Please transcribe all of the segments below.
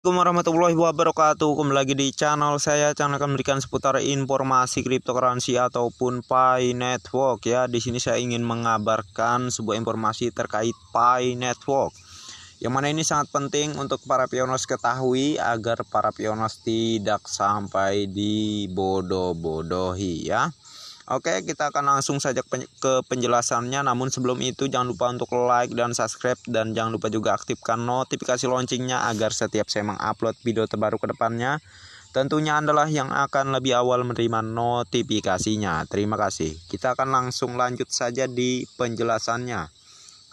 Assalamualaikum warahmatullahi wabarakatuh. Kembali lagi di channel saya. Channel akan memberikan seputar informasi cryptocurrency ataupun Pi Network ya. Di sini saya ingin mengabarkan sebuah informasi terkait Pi Network. Yang mana ini sangat penting untuk para pioneers ketahui agar para pioneers tidak sampai dibodoh-bodohi ya. Oke, kita akan langsung saja ke penjelasannya. Namun sebelum itu jangan lupa untuk like dan subscribe, dan jangan lupa juga aktifkan notifikasi loncengnya agar setiap saya mengupload video terbaru ke depannya, tentunya adalah yang akan lebih awal menerima notifikasinya. Terima kasih. Kita akan langsung lanjut saja di penjelasannya.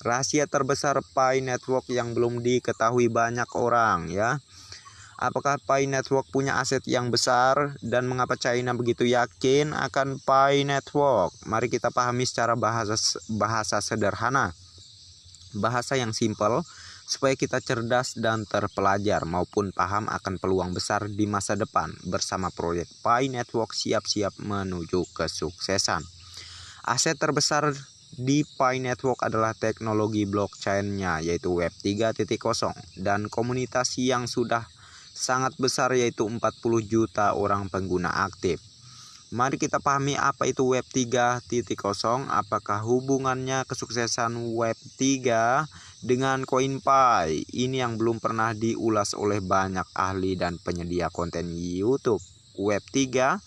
Rahasia terbesar Pi Network yang belum diketahui banyak orang ya. Apakah Pi Network punya aset yang besar, dan mengapa China begitu yakin akan Pi Network? Mari kita pahami secara bahasa sederhana, bahasa yang simpel, supaya kita cerdas dan terpelajar maupun paham akan peluang besar di masa depan bersama proyek Pi Network siap-siap menuju kesuksesan. Aset terbesar di Pi Network adalah teknologi blockchain-nya, yaitu Web 3.0, dan komunitas yang sudah sangat besar, yaitu 40 juta orang pengguna aktif. Mari kita pahami apa itu Web 3.0, apakah hubungannya kesuksesan Web 3 dengan CoinPi. Ini yang belum pernah diulas oleh banyak ahli dan penyedia konten YouTube. Web 3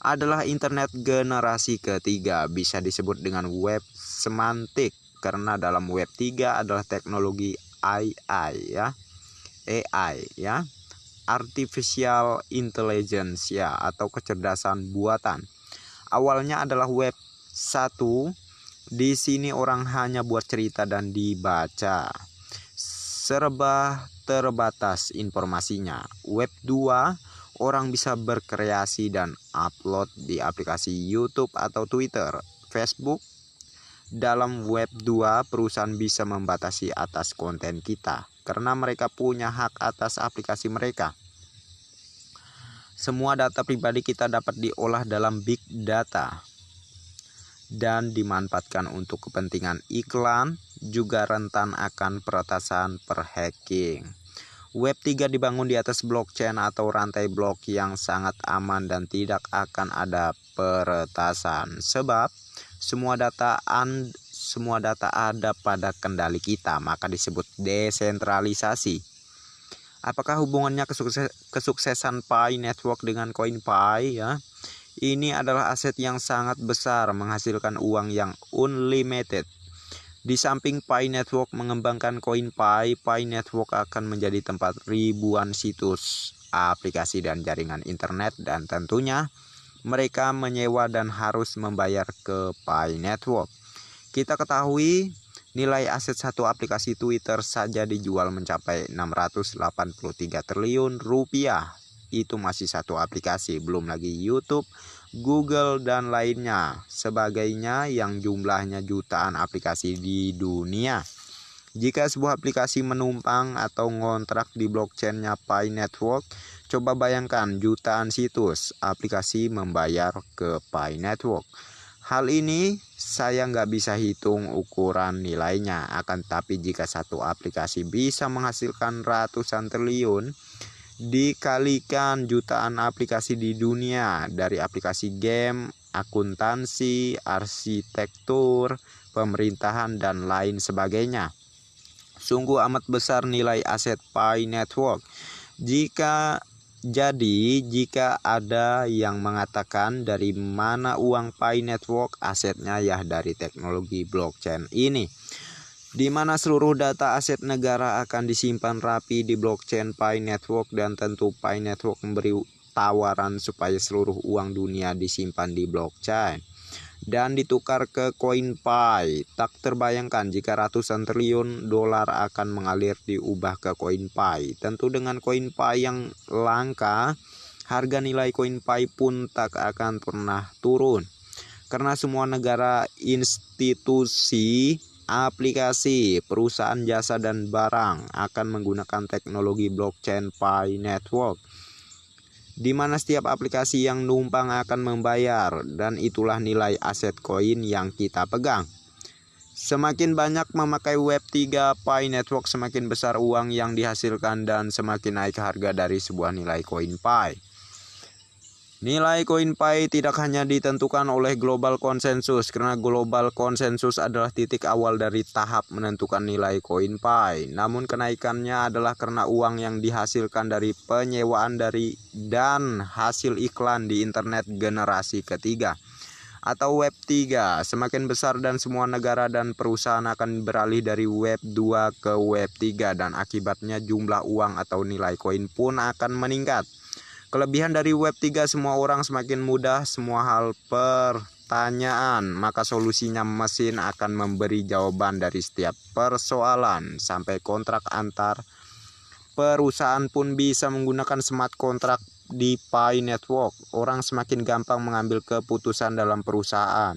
adalah internet generasi ketiga, bisa disebut dengan web semantik karena dalam Web 3 adalah teknologi AI ya. Artificial Intelligence ya, atau kecerdasan buatan. Awalnya adalah Web 1. Di sini orang hanya buat cerita dan dibaca. Serba terbatas informasinya. Web 2, orang bisa berkreasi dan upload di aplikasi YouTube atau Twitter, Facebook. Dalam Web 2, perusahaan bisa membatasi atas konten kita karena mereka punya hak atas aplikasi mereka. Semua data pribadi kita dapat diolah dalam big data dan dimanfaatkan untuk kepentingan iklan, juga rentan akan peretasan per hacking. Web 3 dibangun di atas blockchain atau rantai blok yang sangat aman dan tidak akan ada peretasan, sebab semua data ada pada kendali kita, maka disebut desentralisasi. Apakah hubungannya kesuksesan Pi Network dengan CoinPi ya? Ini adalah aset yang sangat besar, menghasilkan uang yang unlimited. Di samping Pi Network mengembangkan CoinPi, Pi Network akan menjadi tempat ribuan situs, aplikasi dan jaringan internet, dan tentunya mereka menyewa dan harus membayar ke Pi Network. Kita ketahui nilai aset satu aplikasi Twitter saja dijual mencapai 683 triliun rupiah. Itu masih satu aplikasi, belum lagi YouTube, Google, dan lainnya sebagainya yang jumlahnya jutaan aplikasi di dunia. Jika sebuah aplikasi menumpang atau ngontrak di blockchain-nya Pi Network, coba bayangkan jutaan situs aplikasi membayar ke Pi Network. Hal ini saya nggak bisa hitung ukuran nilainya, akan tapi jika satu aplikasi bisa menghasilkan ratusan triliun, dikalikan jutaan aplikasi di dunia, dari aplikasi game, akuntansi, arsitektur, pemerintahan, dan lain sebagainya. Sungguh amat besar nilai aset Pi Network. Jika ada yang mengatakan dari mana uang Pi Network, asetnya ya dari teknologi blockchain ini, di mana seluruh data aset negara akan disimpan rapi di blockchain Pi Network, dan tentu Pi Network memberi tawaran supaya seluruh uang dunia disimpan di blockchain dan ditukar ke CoinPi. Tak terbayangkan jika ratusan triliun dolar akan mengalir diubah ke CoinPi. Tentu dengan CoinPi yang langka, harga nilai CoinPi pun tak akan pernah turun. Karena semua negara, institusi, aplikasi, perusahaan jasa, dan barang akan menggunakan teknologi blockchain Pi Network, di mana setiap aplikasi yang numpang akan membayar, dan itulah nilai aset koin yang kita pegang. Semakin banyak memakai Web3 Pi Network, semakin besar uang yang dihasilkan dan semakin naik harga dari sebuah nilai koin Pi. Nilai koin Pi tidak hanya ditentukan oleh global konsensus, karena global konsensus adalah titik awal dari tahap menentukan nilai koin Pi. Namun kenaikannya adalah karena uang yang dihasilkan dari penyewaan dan hasil iklan di internet generasi ketiga atau Web3 semakin besar, dan semua negara dan perusahaan akan beralih dari Web2 ke Web3, dan akibatnya jumlah uang atau nilai koin pun akan meningkat. Kelebihan dari Web3, semua orang semakin mudah semua hal pertanyaan, maka solusinya mesin akan memberi jawaban dari setiap persoalan. Sampai kontrak antar perusahaan pun bisa menggunakan smart contract di Pi Network. Orang semakin gampang mengambil keputusan dalam perusahaan.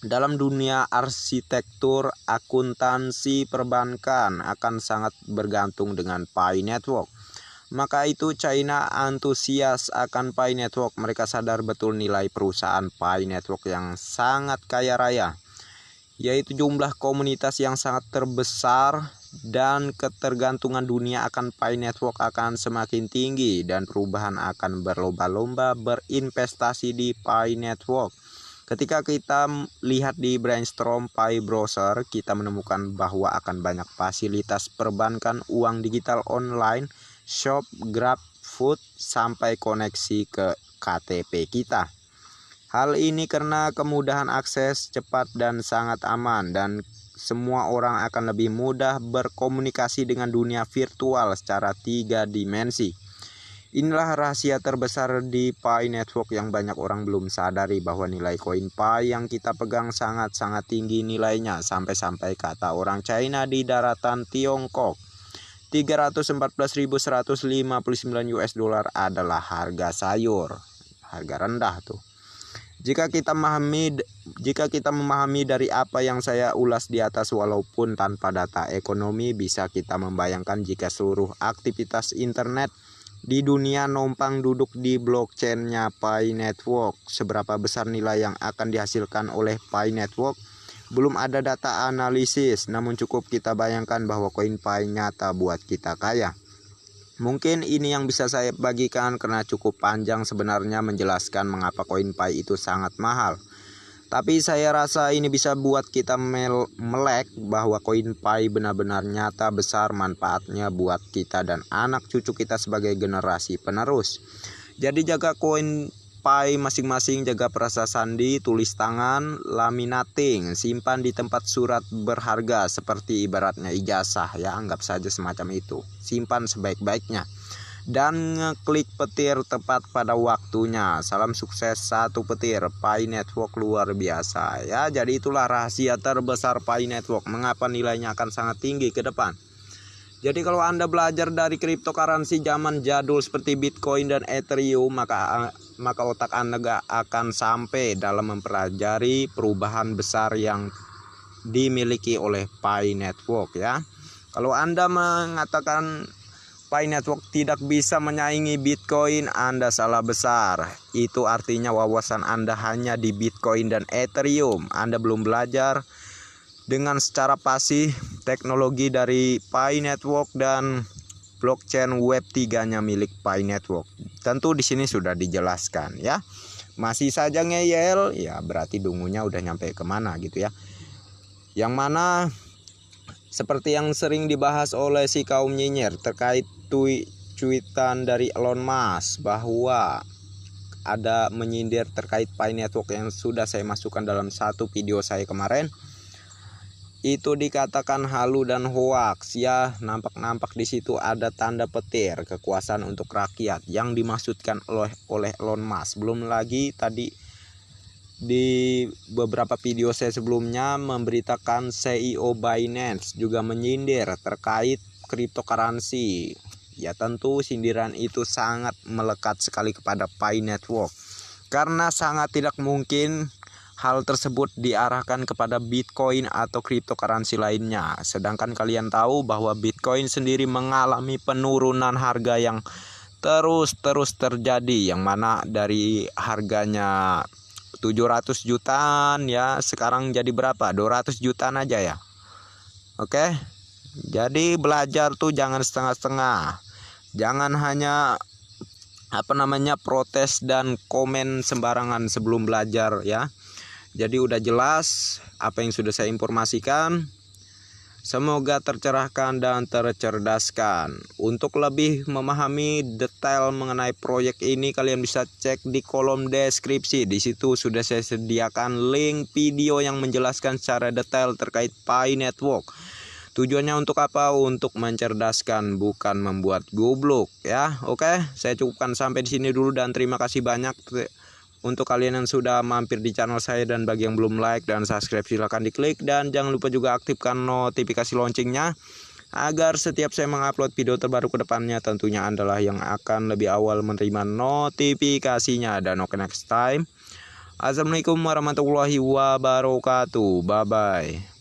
Dalam dunia arsitektur, akuntansi, perbankan akan sangat bergantung dengan Pi Network. Maka itu China antusias akan Pi Network. Mereka sadar betul nilai perusahaan Pi Network yang sangat kaya raya, yaitu jumlah komunitas yang sangat terbesar, dan ketergantungan dunia akan Pi Network akan semakin tinggi, dan perubahan akan berlomba-lomba berinvestasi di Pi Network. Ketika kita lihat di brainstorm Pi Browser, kita menemukan bahwa akan banyak fasilitas perbankan, uang digital online, shop, Grab, food, sampai koneksi ke KTP kita. Hal ini karena kemudahan akses, cepat dan sangat aman, dan semua orang akan lebih mudah berkomunikasi dengan dunia virtual secara 3 dimensi. Inilah rahasia terbesar di Pi Network yang banyak orang belum sadari, bahwa nilai koin Pi yang kita pegang sangat-sangat tinggi nilainya, sampai-sampai kata orang China di daratan Tiongkok, 314.159 US dollar adalah harga sayur, harga rendah tuh. Jika kita memahami dari apa yang saya ulas di atas, walaupun tanpa data ekonomi, bisa kita membayangkan jika seluruh aktivitas internet di dunia numpang duduk di blockchain-nya Pi Network, seberapa besar nilai yang akan dihasilkan oleh Pi Network. Belum ada data analisis, namun cukup kita bayangkan bahwa koin Pi nyata buat kita kaya. Mungkin ini yang bisa saya bagikan karena cukup panjang sebenarnya menjelaskan mengapa koin Pi itu sangat mahal. Tapi saya rasa ini bisa buat kita melek bahwa koin Pi benar-benar nyata besar manfaatnya buat kita dan anak cucu kita sebagai generasi penerus. Jadi jaga koin Pi masing-masing, jaga perasa sandi, tulis tangan, laminating, simpan di tempat surat berharga seperti ibaratnya ijazah ya, anggap saja semacam itu. Simpan sebaik-baiknya dan ngeklik petir tepat pada waktunya. Salam sukses satu petir, Pi Network luar biasa ya. Jadi itulah rahasia terbesar Pi Network, mengapa nilainya akan sangat tinggi ke depan. Jadi kalau Anda belajar dari cryptocurrency zaman jadul seperti Bitcoin dan Ethereum, maka otak Anda gak akan sampai dalam mempelajari perubahan besar yang dimiliki oleh Pi Network ya. Kalau Anda mengatakan Pi Network tidak bisa menyaingi Bitcoin, Anda salah besar. Itu artinya wawasan Anda hanya di Bitcoin dan Ethereum. Anda belum belajar dengan secara pasti teknologi dari Pi Network dan blockchain Web3-nya milik Pi Network. Tentu di sini sudah dijelaskan ya. Masih saja ngeyel, ya berarti dungunya udah nyampe kemana gitu ya. Yang mana seperti yang sering dibahas oleh si kaum nyinyir terkait cuitan dari Elon Musk bahwa ada menyindir terkait Pi Network yang sudah saya masukkan dalam satu video saya kemarin. Itu dikatakan halu dan hoaks ya, nampak di situ ada tanda petir kekuasaan untuk rakyat yang dimaksudkan oleh Elon Musk. Belum lagi tadi di beberapa video saya sebelumnya memberitakan CEO Binance juga menyindir terkait cryptocurrency. Ya tentu sindiran itu sangat melekat sekali kepada Pi Network, karena sangat tidak mungkin hal tersebut diarahkan kepada Bitcoin atau cryptocurrency lainnya. Sedangkan kalian tahu bahwa Bitcoin sendiri mengalami penurunan harga yang terus terjadi, yang mana dari harganya 700 jutaan ya, sekarang jadi berapa? 200 jutaan aja ya. Oke. Jadi belajar tuh jangan setengah-setengah. Jangan hanya protes dan komen sembarangan sebelum belajar ya. Jadi udah jelas apa yang sudah saya informasikan. Semoga tercerahkan dan tercerdaskan. Untuk lebih memahami detail mengenai proyek ini, kalian bisa cek di kolom deskripsi. Di situ sudah saya sediakan link video yang menjelaskan secara detail terkait Pi Network. Tujuannya untuk apa? Untuk mencerdaskan, bukan membuat goblok ya. Oke, saya cukupkan sampai di sini dulu dan terima kasih banyak untuk kalian yang sudah mampir di channel saya, dan bagi yang belum like dan subscribe silahkan diklik, dan jangan lupa juga aktifkan notifikasi loncengnya agar setiap saya mengupload video terbaru ke depannya tentunya Anda yang akan lebih awal menerima notifikasinya. Dan oke, next time. Assalamualaikum warahmatullahi wabarakatuh. Bye bye.